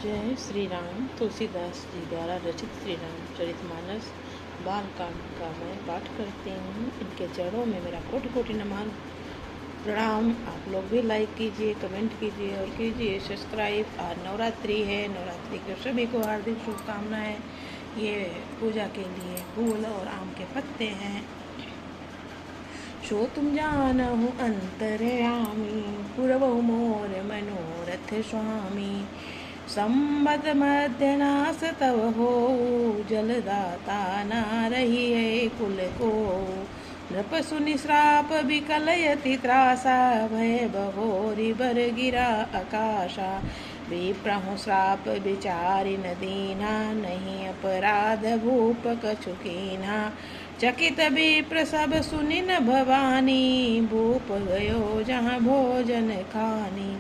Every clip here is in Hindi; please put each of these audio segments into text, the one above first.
जय श्री राम। तुलसीदास जी द्वारा रचित श्री रामचरितमानस बालकांड का मैं पाठ करती हूँ। इनके चरणों में मेरा कोटि कोटि नमन प्रणाम। आप लोग भी लाइक कीजिए, कमेंट कीजिए और कीजिए सब्सक्राइब। आज नवरात्रि है, नवरात्रि के सभी को हार्दिक शुभकामनाएं। ये पूजा के लिए फूल और आम के पत्ते हैं। सो तुम जानहु अंतर्यामी, पुरवहु मोर मनोरथ स्वामी। संबत मध्यनाश तव हो, जलदाता ना रही है कुल को। नृप सुनि श्राप विकलयति त्रासा, भय बहोरी बर गिरा आकाशा। विप्रहु श्राप विचारि न दीना, नहीं अपराध भूप कछु कीन्हा। चकित विप्र सब सुनि न भवानी, भूप गयो जहाँ भोजन खानी।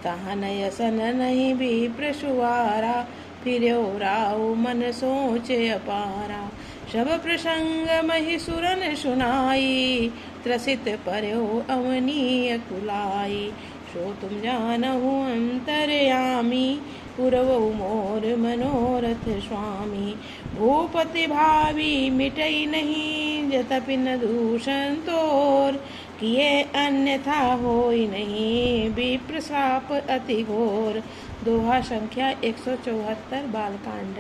तहाँ नयसन नहीं विप्र सुवारा, फिर्यो राउ मन सोचे अपारा। सब प्रसंग महि सुरन सुनाई, त्रसित पर्यो अवनीय कुलाई। सो तुम जानहु अंतर्यामी, पुरवहु मोर मनोरथ स्वामी। भूपति भावी मिटई नहीं, जतपि न दूषण तोर। किए अन्यथा होई नहीं, विप्र श्राप अति घोर। दोहा संख्या 174 बालकांड।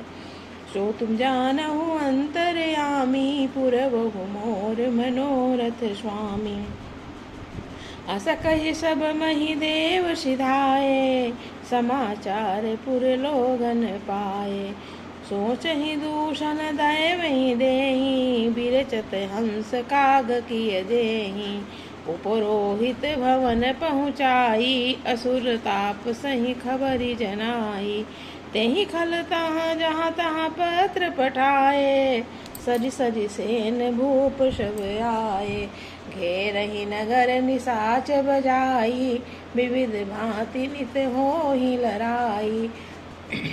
सो तुम जानहु अंतर्यामी, पुरवहु मोर मनोरथ स्वामी। अस कहि सब महि देव सिधाए, समाचार पुर लोगन पाए। सोचहि दूषण दैवहि देहि, बिरचत हंस काग किय देहि। उपरोहित भवन पहुँचाई, असुर ताप सही खबरि जनाई। तेहि खल तहाँ जहाँ तहाँ पत्र पठाए, सज सज सेन भूप सब आए। घेरहि नगर निशाच बजाई, विविध भांति नित होहि लड़ाई।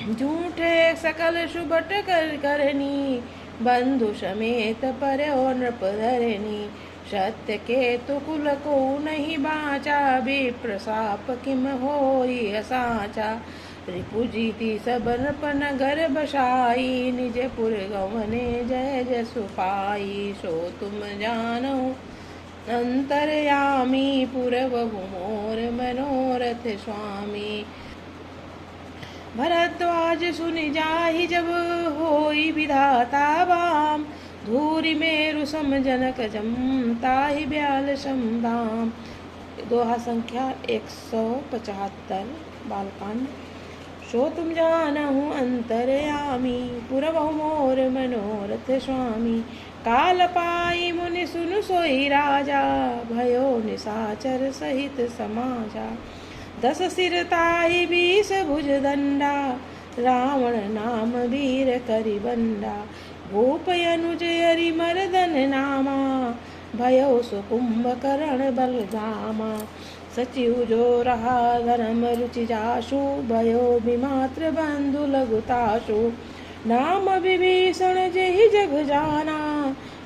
झूठे सकल सुबट कर करनी, बंधु समेत पर्यो नृप धरनी। सत्य के तो कुल को नहीं बाचा, विप्र शाप किम होई असाचा। रिपु जीती सब नृप नगर बसाई, निज पुर गवने जय जसु पाई। सो तुम जानो अंतर्यामी, पुरवहु मोर मनोरथ स्वामी। भरद्वाज सुनि जाहि जब होई विधाता वाम। धूरि मेरु सम जनक जम, ताहि ब्याल समधाम। दोहा संख्या 175 बालकांड। सो तुम जानहु अंतर्यामी, पुरवहु मोर मनोरथ स्वामी। काल पाई मुनि सुनु सोई राजा, भयो निशाचर सहित समाजा। 10 सिर ताहि 20 भुज दंडा, रावण नाम वीर करि बंडा। भूप अनुज हरि मर्दन नामा, भयो सुकुंभकर्ण बलधामा। सचिव जो रहा धर्म रुचि जासु, भयो विमात्र बंधु लघुतासु। नाम विभीषण जेहि जग जाना,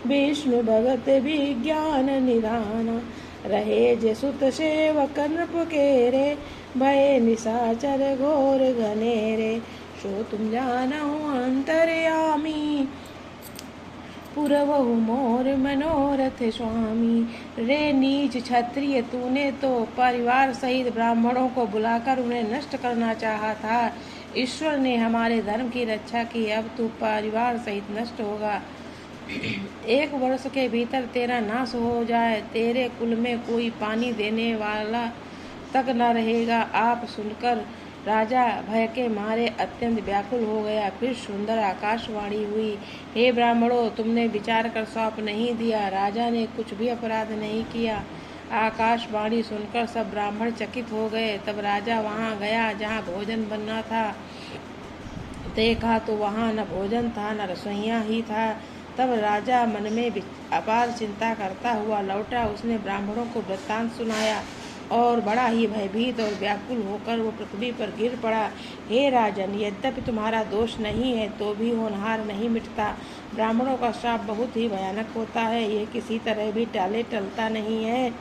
विष्णु भगत विज्ञान निधाना। रहे जे सुत सेवक नृप केरे, भय निशाचर घोर घनेरे। सो तुम जानहु अंतर्यामी, पुरवहु मोर मनोरथ स्वामी। रे नीच क्षत्रिय, तूने तो परिवार सहित ब्राह्मणों को बुलाकर उन्हें नष्ट करना चाहा था। ईश्वर ने हमारे धर्म की रक्षा की, अब तू परिवार सहित नष्ट होगा। 1 वर्ष के भीतर तेरा नाश हो जाए, तेरे कुल में कोई पानी देने वाला तक न रहेगा। आप सुनकर राजा भय के मारे अत्यंत व्याकुल हो गया। फिर सुंदर आकाशवाणी हुई, हे ब्राह्मणों, तुमने विचार कर सौंप नहीं दिया। राजा ने कुछ भी अपराध नहीं किया। आकाशवाणी सुनकर सब ब्राह्मण चकित हो गए। तब राजा वहां गया जहां भोजन बनना था। देखा तो वहां न भोजन था न रसोइया ही था। तब राजा मन में अपार चिंता करता हुआ लौटा। उसने ब्राह्मणों को वृत्तांत सुनाया और बड़ा ही भयभीत और व्याकुल होकर वो पृथ्वी पर गिर पड़ा। हे राजन, यद्यपि तुम्हारा दोष नहीं है तो भी होनहार नहीं मिटता। ब्राह्मणों का श्राप बहुत ही भयानक होता है, ये किसी तरह भी टाले टलता नहीं है।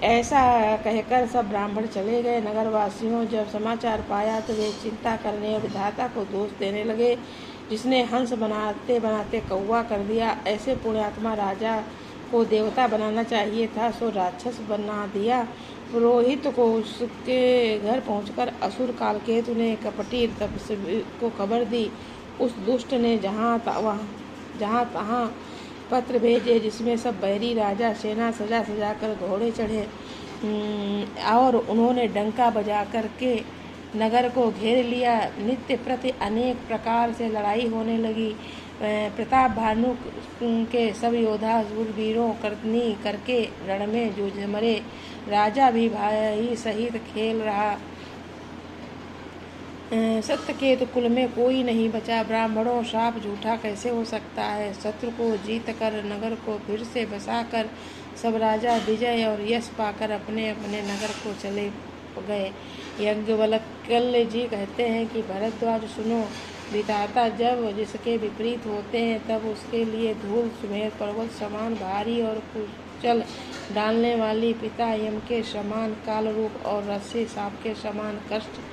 ऐसा कहकर सब ब्राह्मण चले गए। नगरवासियों जब समाचार पाया तो वे चिंता करने और विधाता को दोष देने लगे, जिसने हंस बनाते बनाते कौवा कर दिया। ऐसे पुण्यात्मा राजा को देवता बनाना चाहिए था, सो राक्षस बना दिया। पुरोहित को उसके घर पहुंचकर असुर कालकेतु ने कपटी तपस्वी को खबर दी। उस दुष्ट ने जहाँ तहाँ पत्र भेजे, जिसमें सब बैरी राजा सेना सजा सजा कर घोड़े चढ़े और उन्होंने डंका बजा करके नगर को घेर लिया। नित्य प्रति अनेक प्रकार से लड़ाई होने लगी। प्रताप भानु के सब योद्धा शूरवीरों करनी करके रण में जूझ मरे। राजा भी भाई सहित खेल रहा। सत्यकेतु कुल में कोई नहीं बचा। ब्राह्मणों, श्राप झूठा कैसे हो सकता है। शत्रु को जीत कर नगर को फिर से बसाकर सब राजा विजय और यश पाकर अपने अपने नगर को चले गए। याज्ञवल्क्य जी कहते हैं कि भरद्वाज सुनो, विधाता जब जिसके विपरीत होते हैं तब उसके लिए धूल सुमेर पर्वत समान भारी और कुचल डालने वाली, पिता यम के समान काल रूप और रस्सी सांप के समान कष्ट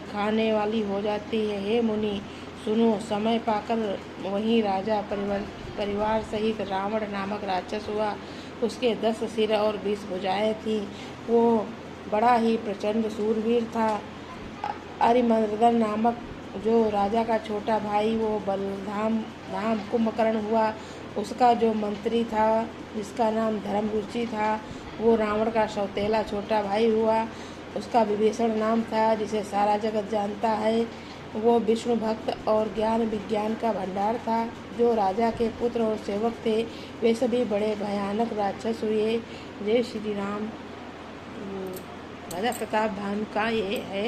खाने वाली हो जाती है। हे मुनि सुनो, समय पाकर वहीं राजा परिवार सहित रावण नामक राक्षस हुआ। उसके 10 सिर और 20 भुजाएं थीं। वो बड़ा ही प्रचंड शूरवीर था। अरिमर्दन नामक जो राजा का छोटा भाई, वो बलधाम कुंभकर्ण हुआ। उसका जो मंत्री था, जिसका नाम धर्मरुचि था, वो रावण का सौतेला छोटा भाई हुआ। उसका विभीषण नाम था, जिसे सारा जगत जानता है। वो विष्णु भक्त और ज्ञान विज्ञान का भंडार था। जो राजा के पुत्र और सेवक थे, वे सभी बड़े भयानक राक्षस हुए। जय श्री राम। राजा प्रताप भानु का ये है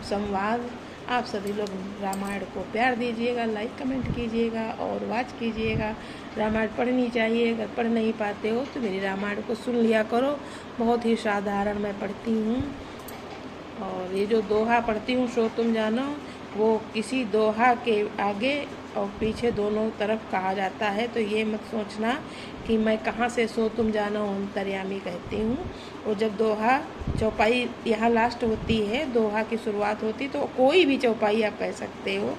संवाद। आप सभी लोग रामायण को प्यार दीजिएगा, लाइक कमेंट कीजिएगा और वॉच कीजिएगा। रामायण पढ़नी चाहिए। अगर पढ़ नहीं पाते हो तो मेरी रामायण को सुन लिया करो। बहुत ही साधारण मैं पढ़ती हूँ। और ये जो दोहा पढ़ती हूँ सो तुम जानो, वो किसी दोहा के आगे और पीछे दोनों तरफ कहा जाता है। तो ये मत सोचना कि मैं कहाँ से सो तुम जानो अंतर्यामी कहती हूँ। और जब दोहा चौपाई यहाँ लास्ट होती है, दोहा की शुरुआत होती, तो कोई भी चौपाई आप कह सकते हो।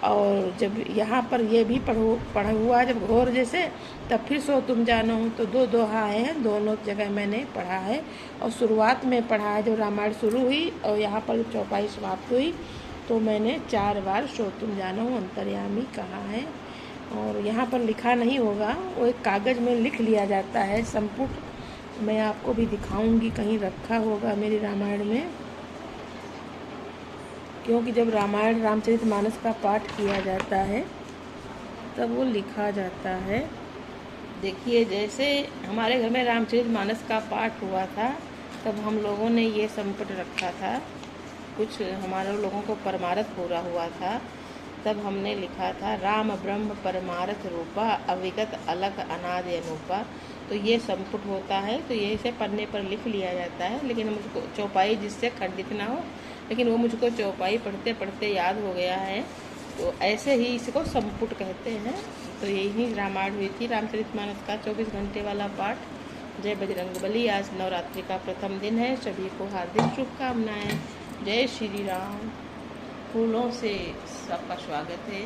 और जब यहाँ पर ये भी पढ़ा हुआ जब घोर जैसे, तब फिर सो तुम जानो। तो 2 दोहा हैं, दोनों जगह मैंने पढ़ा है। और शुरुआत में पढ़ा है जब रामायण शुरू हुई और यहाँ पर चौपाई समाप्त हुई, तो मैंने 4 बार सो तुम जानो अंतर्यामी कहा है। और यहाँ पर लिखा नहीं होगा, वो एक कागज़ में लिख लिया जाता है संपुट। मैं आपको भी दिखाऊंगी, कहीं रखा होगा मेरी रामायण में। क्योंकि जब रामायण रामचरितमानस का पाठ किया जाता है तब वो लिखा जाता है। देखिए, जैसे हमारे घर में रामचरितमानस का पाठ हुआ था, तब हम लोगों ने ये संपुट रखा था। कुछ हमारे लोगों को परमारथ पूरा हुआ था, तब हमने लिखा था राम ब्रह्म परमारथ रूपा, अविगत अलग अनादि अनूपा। तो ये संपुट होता है। तो ये इसे पन्ने पर लिख लिया जाता है। लेकिन मुझको चौपाई जिससे खंडित ना हो, लेकिन वो मुझको चौपाई पढ़ते पढ़ते याद हो गया है। तो ऐसे ही इसको संपुट कहते हैं। तो यही रामायण हुई थी रामचरितमानस का 24 घंटे वाला पाठ। जय बजरंगबली। आज नवरात्रि का प्रथम दिन है। सभी को हार्दिक शुभकामनाएं। जय श्री राम। फूलों से सबका स्वागत है।